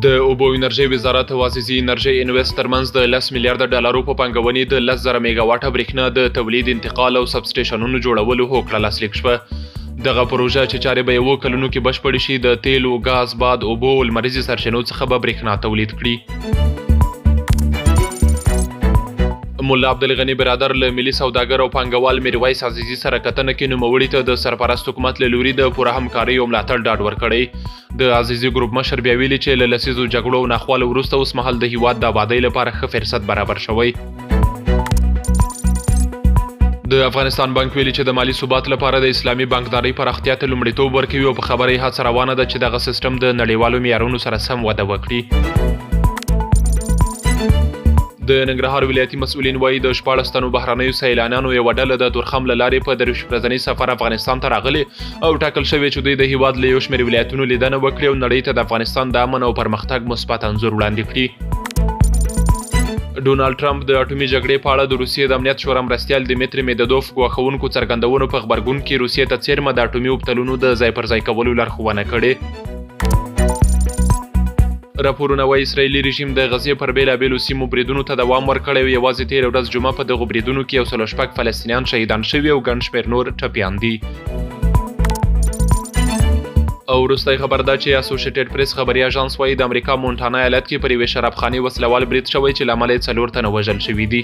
د اوبو انرژي وزارت او عزیزي انرژي انویست ترمنځ د 10 میلیارډ ډالرو په پانګونې د 10,000 میگا واټه برېښنا د تولید انتقال او سب سټیشنونو جوړولو هوکړه لاسلیک شوه. دغه پروژه چې چارې به یو کلونو کې بشپړې شي د تیلو، ګاز، باد، اوبو او لمریزي سرچینو څخه به برېښنا تولید کړي. مولا عبدالغني برادر له ملي سوداګر او پانګوال میرویس عزیزي سره کتنه کې نوموړي ته د سرپرست حکومت له لوري د پوره همکارۍ او ملاتړ ډاډ ورکړی. د عزیزي ګروپ مشر بیا ویلي چې له لسیزو جګړو او ناخوالو وروسته اوس مهال د هیواد د آبادۍ لپاره ښه فرصت برابر شوی. د افغانستان بانک ویلي چې د مالی ثبات لپاره د اسلامي بانکدارۍ پراختیا ته لومړیتوب ورکوي او په خبره یې هڅه روانه ده چې دغه سیستم د نړیوالو معیارونو سره سم وده وکړي. د ننګرهار ولایتي مسؤلین وایي د 14 تنو بهرنیو سیلانیانو یوه ډله د تورخم له لارې په درویش ورځني سفر افغانستان ته راغلي او ټاکل شوې چې دوی د هیواد له یو شمېر ولایتونو لیدنه وکړي او نړۍ ته د افغانستان د امن او پرمختګ مثبت انځور وړاندې کړي. ډونالډ ټرمپ د اټومي جګړې په اړه د روسیې د امنیت شورا مرستیال دیمیتري میدوف ګواښونکو څرګندونو په غبرګون کې روسیې ته څیرمه د اټومي اوبتلونو د ځای پر ځای کولو لارښوونه کړې. راپورونه وایي اسرائیلي رژیم د غزې پر بېلابېلو سیمو بریدونو ته دوام ورکړی او یوازې تېره ورځ جمعه په دغو بریدونو کې 106 فلسطینیان شهیدان شوي او ګڼ شمېر نور ټپیان دي. او وروستی خبر دا چې اسوسییټډ پریس خبري اژانس وایي د امریکا مونټانا ایالت کې پر یوې شرابخانې وسلوال برید شوی چې له امله یې 4 تنه وژل شوي دي.